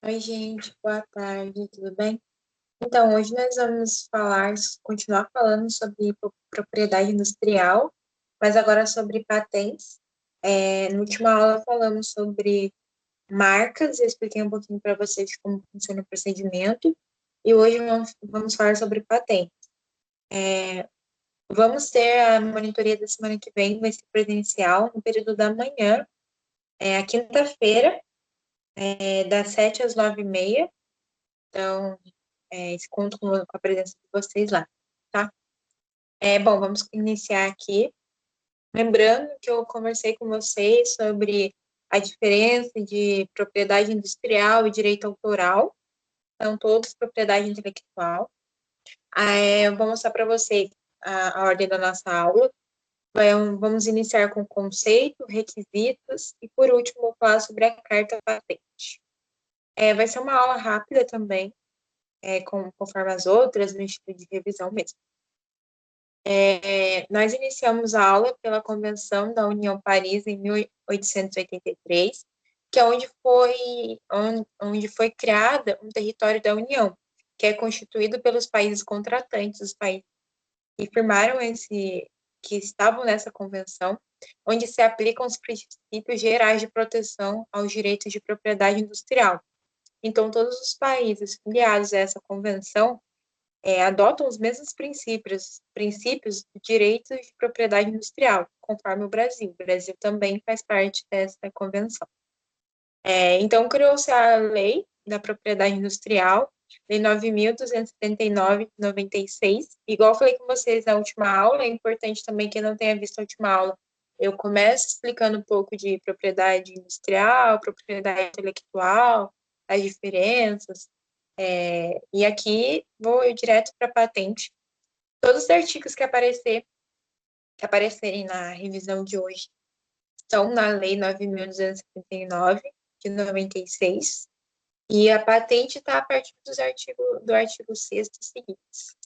Oi, gente, boa tarde, tudo bem? Então, hoje nós vamos continuar falando sobre propriedade industrial, mas agora sobre patentes. Na última aula falamos sobre marcas, eu expliquei um pouquinho para vocês como funciona o procedimento, e hoje vamos falar sobre patentes. Vamos ter a monitoria da semana que vem, vai ser presencial, no período da manhã, a quinta-feira, das 7 às 9h30. Então, conto com a presença de vocês lá, tá? Bom, vamos iniciar aqui. Lembrando que eu conversei com vocês sobre a diferença de propriedade industrial e direito autoral. São todos propriedade intelectual. Eu vou mostrar para vocês a ordem da nossa aula. Vamos iniciar com conceito, requisitos e, por último, vou falar sobre a carta patente. Vai ser uma aula rápida também, conforme as outras, no estilo de revisão mesmo. Nós iniciamos a aula pela Convenção da União Paris em 1883, que é onde foi criada um território da União, que é constituído pelos países contratantes, os países que firmaram que estavam nessa convenção, onde se aplicam os princípios gerais de proteção aos direitos de propriedade industrial. Então, todos os países filiados a essa convenção adotam os mesmos princípios do direito de propriedade industrial, conforme o Brasil. O Brasil também faz parte dessa convenção. Então, criou-se a Lei da Propriedade Industrial, Lei 9.279, de 96. Igual eu falei com vocês na última aula, é importante também, quem não tenha visto a última aula, eu começo explicando um pouco de propriedade industrial, propriedade intelectual, as diferenças, e aqui vou ir direto para a patente. Todos os artigos que aparecerem na revisão de hoje estão na Lei 9.279, de 96, e a patente está a partir do artigo 6º seguintes.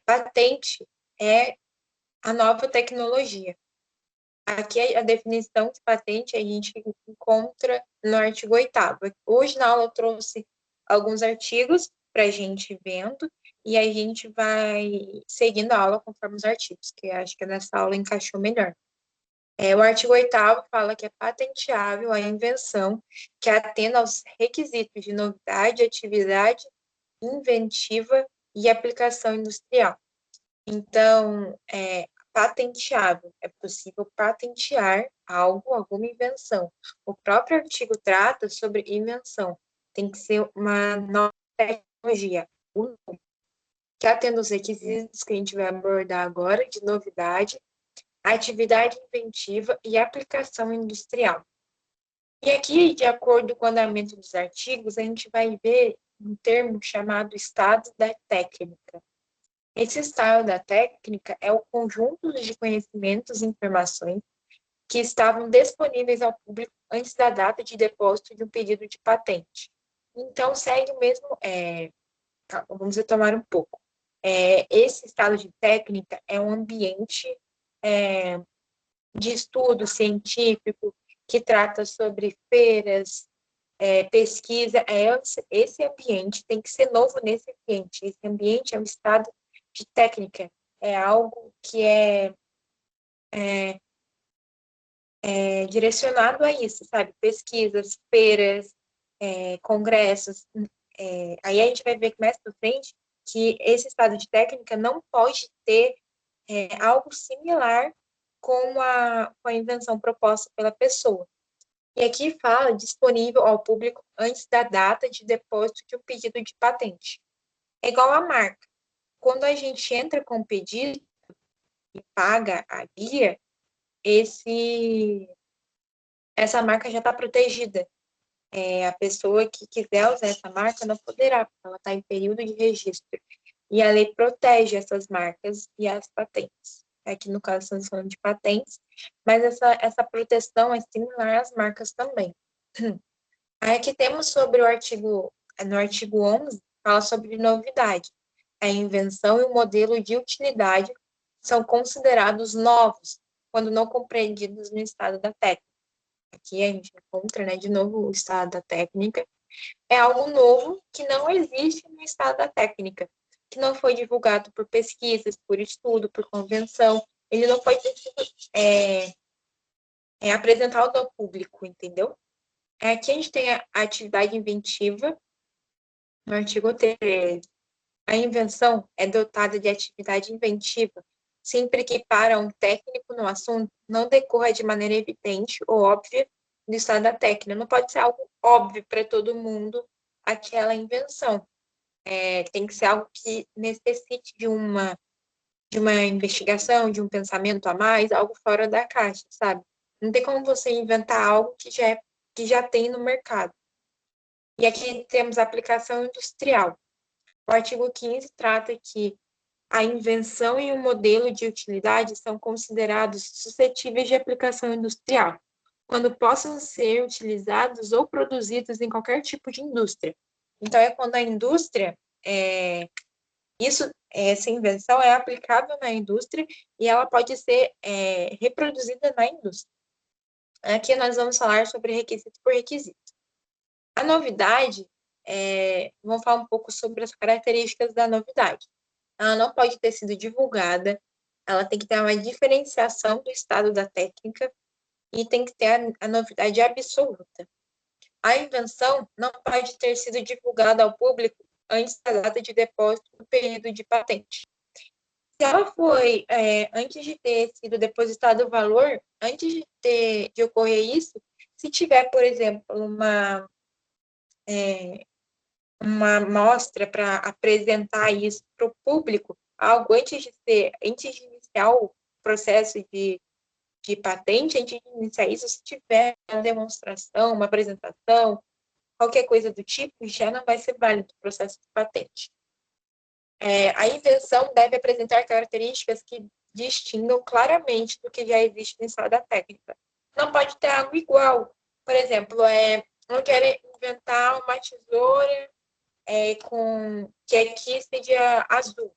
Patente é a nova tecnologia. Aqui a definição de patente a gente encontra no artigo 8º. Hoje na aula eu trouxe alguns artigos para a gente vendo, e a gente vai seguindo a aula conforme os artigos, que acho que nessa aula encaixou melhor. O artigo 8º fala que é patenteável a invenção que atenda aos requisitos de novidade, atividade inventiva e aplicação industrial. Então, patenteável, é possível patentear algo, alguma invenção. O próprio artigo trata sobre invenção. Tem que ser uma nova tecnologia, que atenda os requisitos que a gente vai abordar agora, de novidade, atividade inventiva e aplicação industrial. E aqui, de acordo com o andamento dos artigos, a gente vai ver um termo chamado estado da técnica. Esse estado da técnica é o conjunto de conhecimentos e informações que estavam disponíveis ao público antes da data de depósito de um pedido de patente. Então, segue o mesmo. Vamos retomar um pouco. Esse estado de técnica é um ambiente de estudo científico que trata sobre feiras, pesquisa. Esse ambiente tem que ser novo nesse ambiente. Esse ambiente é um estado de técnica, é algo que direcionado a isso, sabe? Pesquisas, feiras, congressos. Aí a gente vai ver que mais para frente que esse estado de técnica não pode ter algo similar com a invenção proposta pela pessoa. E aqui fala disponível ao público antes da data de depósito de um pedido de patente. É igual a marca. Quando a gente entra com o pedido e paga a guia, essa marca já está protegida. A pessoa que quiser usar essa marca não poderá, porque ela está em período de registro. E a lei protege essas marcas e as patentes. Aqui, no caso, estamos falando de patentes, mas essa proteção é similar às marcas também. Aí aqui temos sobre no artigo 11, fala sobre novidade. A invenção e o modelo de utilidade são considerados novos quando não compreendidos no estado da técnica. aqui a gente encontra, né, de novo o estado da técnica, é algo novo que não existe no estado da técnica, que não foi divulgado por pesquisas, por estudo, por convenção, ele não foi é, apresentado ao público, entendeu? Aqui a gente tem a atividade inventiva, no artigo 13. A invenção é dotada de atividade inventiva sempre que para um técnico no assunto não decorra de maneira evidente ou óbvia do estado da técnica. Não pode ser algo óbvio para todo mundo aquela invenção. Tem que ser algo que necessite de uma investigação, de um pensamento a mais, algo fora da caixa, sabe? Não tem como você inventar algo que já tem no mercado. E aqui temos a aplicação industrial. O artigo 15 trata que a invenção e o modelo de utilidade são considerados suscetíveis de aplicação industrial, quando possam ser utilizados ou produzidos em qualquer tipo de indústria. Então, é quando a indústria, essa invenção é aplicável na indústria e ela pode ser reproduzida na indústria. Aqui nós vamos falar sobre requisito por requisito. A novidade, vamos falar um pouco sobre as características da novidade. Ela não pode ter sido divulgada, ela tem que ter uma diferenciação do estado da técnica e tem que ter a novidade absoluta. A invenção não pode ter sido divulgada ao público antes da data de depósito do período de patente. Se ela foi antes de ter sido depositado o valor, antes de ocorrer isso, se tiver, por exemplo, uma mostra para apresentar isso para o público, algo antes de iniciar o processo de patente, antes de iniciar isso, se tiver uma demonstração, uma apresentação, qualquer coisa do tipo, já não vai ser válido o processo de patente. A invenção deve apresentar características que distingam claramente do que já existe no estado da técnica. Não pode ter algo igual. Por exemplo, eu quero inventar uma tesoura que aqui seja azul.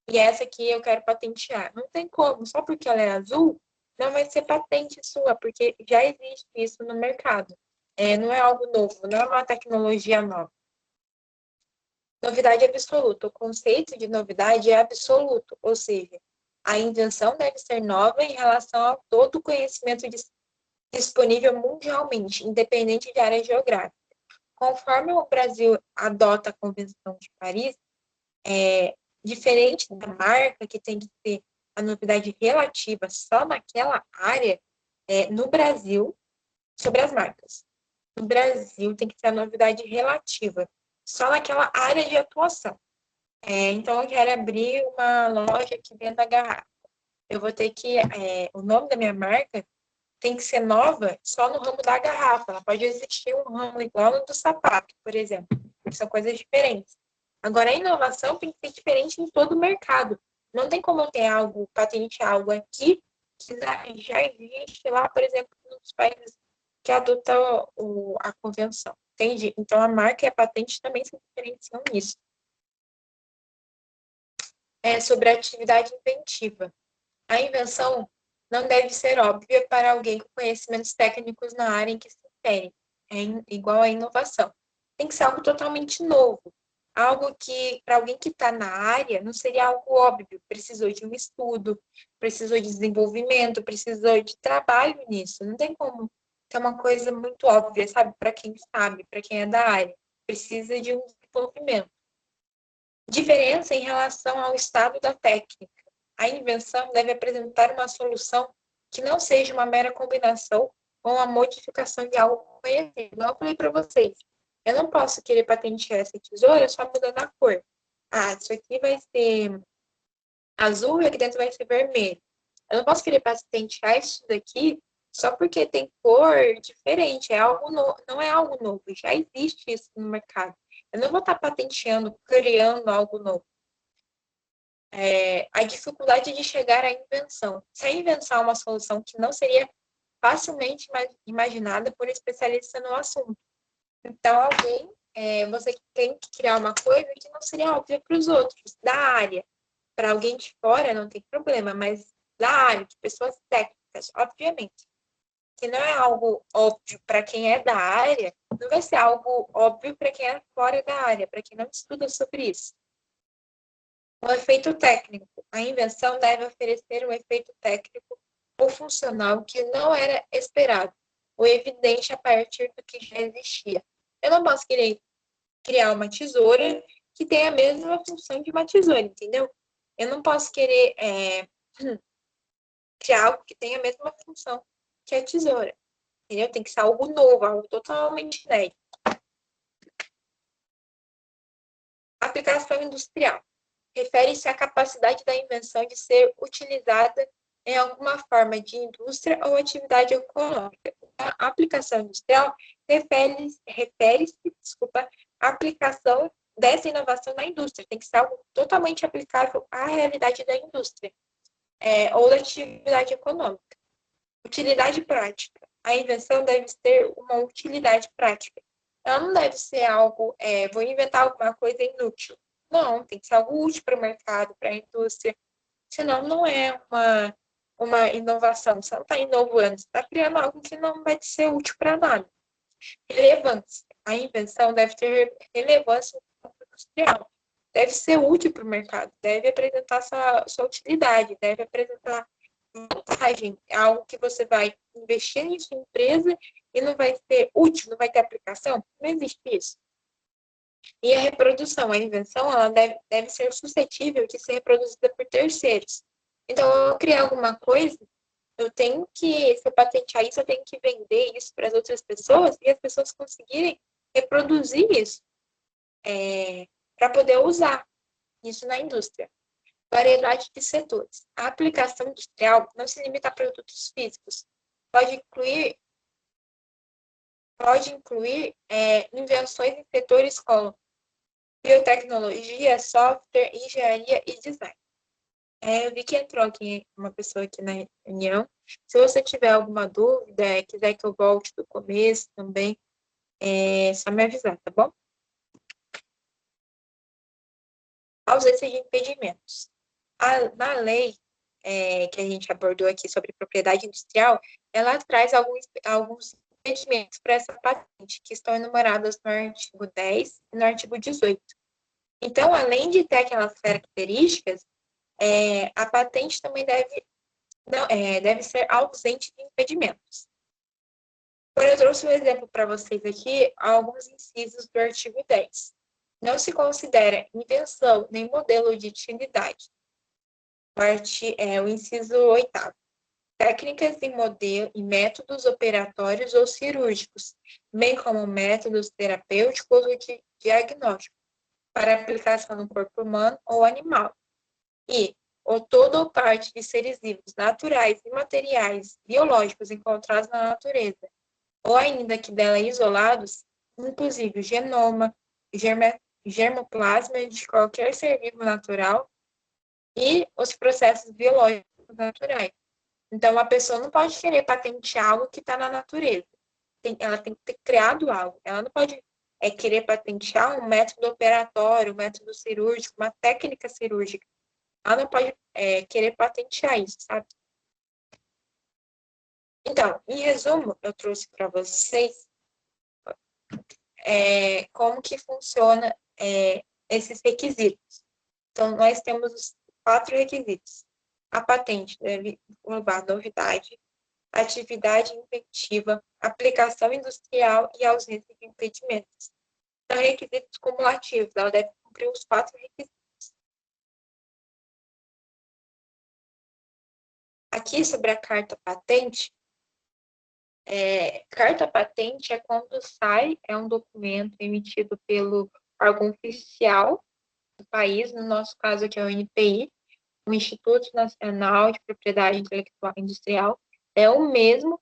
E essa aqui eu quero patentear. Não tem como, só porque ela é azul, não vai ser patente sua, porque já existe isso no mercado. Não é algo novo, não é uma tecnologia nova. Novidade absoluta. O conceito de novidade é absoluto, ou seja, a invenção deve ser nova em relação a todo o conhecimento disponível mundialmente, independente de área geográfica. Conforme o Brasil adota a Convenção de Paris, diferente da marca, que tem que ter a novidade relativa só naquela área, no Brasil, sobre as marcas. No Brasil, tem que ter a novidade relativa só naquela área de atuação. Então, eu quero abrir uma loja que venda garrafa. Eu vou ter que, o nome da minha marca tem que ser nova só no ramo da garrafa. Ela pode existir um ramo igual no do sapato, por exemplo. São coisas diferentes. Agora, a inovação tem que ser diferente em todo o mercado. Não tem como eu ter algo, patentear algo aqui que já existe lá, por exemplo, nos países que adotam a convenção. Entende? Então, a marca e a patente também se diferenciam nisso. Sobre a atividade inventiva. A invenção não deve ser óbvia para alguém com conhecimentos técnicos na área em que se insere, igual à inovação. Tem que ser algo totalmente novo, algo que, para alguém que está na área, não seria algo óbvio, precisou de um estudo, precisou de desenvolvimento, precisou de trabalho nisso. Não tem como ter uma coisa muito óbvia, sabe, para quem é da área. Precisa de um desenvolvimento. Diferença em relação ao estado da técnica. A invenção deve apresentar uma solução que não seja uma mera combinação ou uma modificação de algo conhecido. Igual eu falei para vocês, eu não posso querer patentear essa tesoura só mudando a cor. Isso aqui vai ser azul e aqui dentro vai ser vermelho. Eu não posso querer patentear isso daqui só porque tem cor diferente. Não é algo novo, já existe isso no mercado. Eu não vou estar patenteando, criando algo novo. A dificuldade de chegar à invenção. Se a invenção é uma solução que não seria facilmente imaginada por especialistas no assunto. Então, você tem que criar uma coisa que não seria óbvia para os outros, da área. Para alguém de fora não tem problema, mas da área, de pessoas técnicas, obviamente. Se não é algo óbvio para quem é da área, não vai ser algo óbvio para quem é fora da área, para quem não estuda sobre isso. O efeito técnico. A invenção deve oferecer um efeito técnico ou funcional que não era esperado, ou evidente a partir do que já existia. Eu não posso querer criar uma tesoura que tenha a mesma função de uma tesoura, entendeu? Eu não posso querer criar algo que tenha a mesma função que a tesoura, entendeu? Tem que ser algo novo, algo totalmente inédito. Aplicação industrial. Refere-se à capacidade da invenção de ser utilizada em alguma forma de indústria ou atividade econômica. A aplicação industrial refere-se, à aplicação dessa inovação na indústria. Tem que ser algo totalmente aplicável à realidade da indústria ou da atividade econômica. Utilidade prática. A invenção deve ter uma utilidade prática. Ela não deve ser algo, vou inventar alguma coisa inútil. Não, tem que ser algo útil para o mercado, para a indústria. Senão, não é uma inovação. Você não está inovando, você está criando algo que não vai ser útil para nada. Relevância. A invenção deve ter relevância no campo industrial. Deve ser útil para o mercado, deve apresentar sua utilidade, deve apresentar vantagem. É algo que você vai investir em sua empresa e não vai ser útil, não vai ter aplicação. Não existe isso. E a reprodução, a invenção, ela deve ser suscetível de ser reproduzida por terceiros. Então, eu criar alguma coisa, eu tenho que, se eu patentear isso, eu tenho que vender isso para as outras pessoas e as pessoas conseguirem reproduzir isso para poder usar isso na indústria. Variedade de setores. A aplicação industrial não se limita a produtos físicos. Pode incluir invenções em setores como biotecnologia, software, engenharia e design. Eu vi que entrou aqui uma pessoa aqui na reunião. Se você tiver alguma dúvida, quiser que eu volte do começo também, é só me avisar, tá bom? Ausência de impedimentos. Na lei que a gente abordou aqui sobre propriedade industrial, ela traz alguns impedimentos para essa patente, que estão enumerados no artigo 10 e no artigo 18. Então, além de ter aquelas características, a patente também deve ser ausente de impedimentos. Eu trouxe um exemplo para vocês aqui, alguns incisos do artigo 10. Não se considera invenção nem modelo de utilidade. O inciso 8º. Técnicas e métodos operatórios ou cirúrgicos, bem como métodos terapêuticos ou de diagnóstico, para aplicação no corpo humano ou animal. E ou todo ou parte de seres vivos naturais e materiais biológicos encontrados na natureza, ou ainda que dela isolados, inclusive o genoma, germoplasma de qualquer ser vivo natural e os processos biológicos naturais. Então, a pessoa não pode querer patentear algo que está na natureza. Ela tem que ter criado algo. Ela não pode querer patentear um método operatório, um método cirúrgico, uma técnica cirúrgica. Ela não pode querer patentear isso, sabe? Então, em resumo, eu trouxe para vocês como que funciona esses requisitos. Então, nós temos os 4 requisitos. A patente deve englobar novidade, atividade inventiva, aplicação industrial e ausência de impedimentos. São requisitos cumulativos, ela deve cumprir os 4 requisitos. Aqui, sobre a carta patente, carta patente é quando sai, é um documento emitido pelo órgão oficial do país, no nosso caso aqui é o INPI, o Instituto Nacional de Propriedade Intelectual Industrial, é o mesmo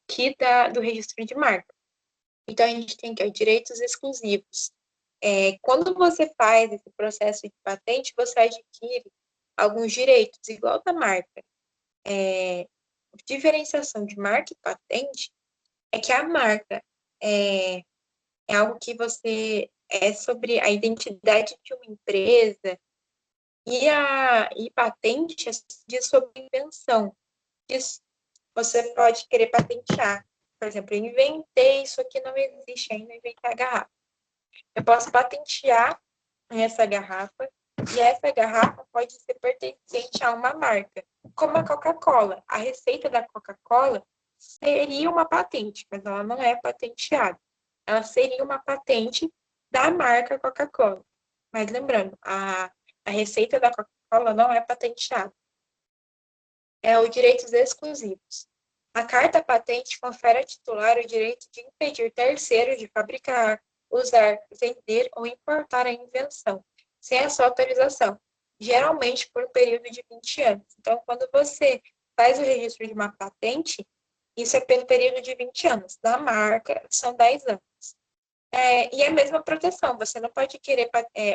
que do registro de marca. Então, a gente tem aqui direitos exclusivos. Quando você faz esse processo de patente, você adquire alguns direitos, igual da marca. Diferenciação de marca e patente é que a marca é algo que você sobre a identidade de uma empresa e patente diz sobre invenção, diz você pode querer patentear. Por exemplo, eu inventei isso aqui, não existe ainda, inventar a garrafa. Eu posso patentear essa garrafa, e essa garrafa pode ser pertencente a uma marca, como a Coca-Cola. A receita da Coca-Cola seria uma patente, mas ela não é patenteada. Ela seria uma patente da marca Coca-Cola. Mas lembrando, a receita da Coca-Cola não é patenteada. É os direitos exclusivos. A carta patente confere ao titular o direito de impedir terceiros de fabricar, usar, vender ou importar a invenção, sem a sua autorização, geralmente por um período de 20 anos. Então, quando você faz o registro de uma patente, isso é pelo período de 20 anos. Da marca, são 10 anos. E a mesma proteção, você não pode querer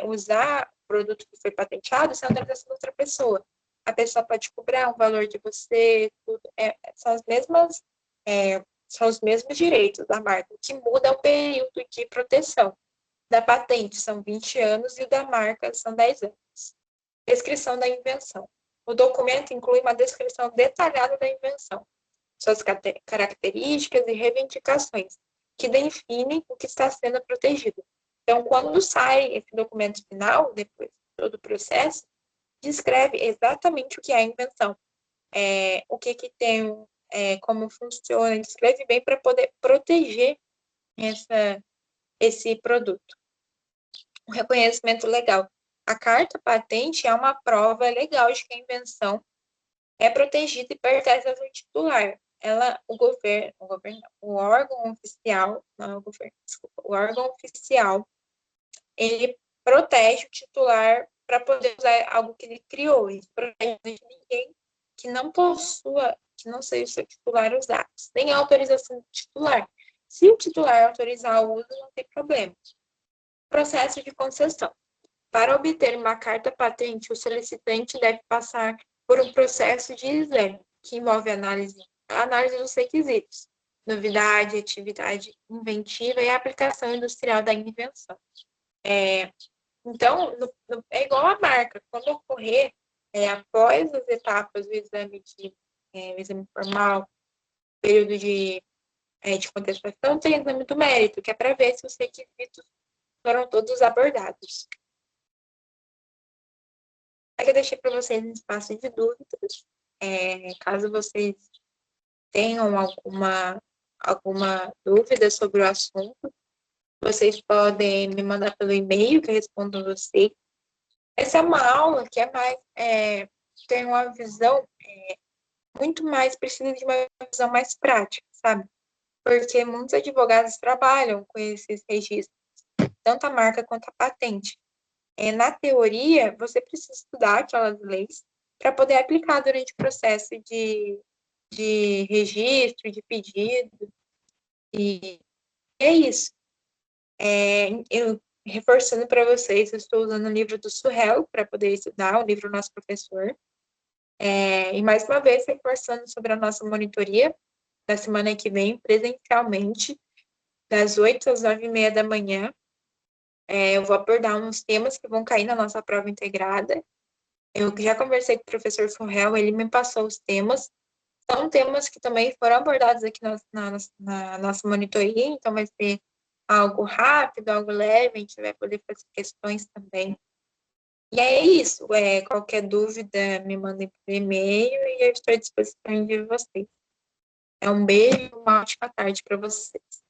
usar o produto que foi patenteado sem autorização de outra pessoa. A pessoa pode cobrar um valor de você, tudo, são as mesmas, são os mesmos direitos da marca. O que muda é o período de proteção. Da patente são 20 anos e da marca são 10 anos. Descrição da invenção. O documento inclui uma descrição detalhada da invenção, suas características e reivindicações, que definem o que está sendo protegido. Então, quando sai esse documento final, depois de todo o processo, descreve exatamente o que é a invenção, o que tem, como funciona, descreve bem para poder proteger esse produto. O reconhecimento legal. A carta patente é uma prova legal de que a invenção é protegida e pertence ao titular. O órgão oficial, não é o governo, desculpa, o órgão oficial, ele protege o titular para poder usar algo que ele criou. Ele protege ninguém que não possua, que não seja o seu titular usar, sem a autorização do titular. Se o titular autorizar o uso, não tem problema. Processo de concessão. Para obter uma carta patente, o solicitante deve passar por um processo de exame, que envolve análise dos requisitos, novidade, atividade inventiva e aplicação industrial da invenção. Então, é igual a marca. Quando ocorrer, após as etapas do exame, o exame formal, período de contestação, tem o exame do mérito, que é para ver se os requisitos foram todos abordados. Aqui eu deixei para vocês um espaço de dúvidas. Caso vocês tenham alguma dúvida sobre o assunto, vocês podem me mandar pelo e-mail que eu respondo a vocês. Essa é uma aula que tem uma visão muito mais, precisa de uma visão mais prática, sabe? Porque muitos advogados trabalham com esses registros, tanto a marca quanto a patente. Na teoria, você precisa estudar aquelas leis para poder aplicar durante o processo de registro, de pedido, e é isso. Eu reforçando para vocês, eu estou usando o livro do Surrell para poder estudar, o livro do nosso professor. E mais uma vez, reforçando sobre a nossa monitoria da semana que vem, presencialmente, das 8 às 9h30 da manhã. Eu vou abordar uns temas que vão cair na nossa prova integrada. Eu já conversei com o professor Surrell, ele me passou os temas. São temas que também foram abordados aqui na nossa monitoria, então vai ser algo rápido, algo leve, a gente vai poder fazer questões também. E é isso, qualquer dúvida me mandem por e-mail e eu estou à disposição de vocês. Um beijo, uma ótima tarde para vocês.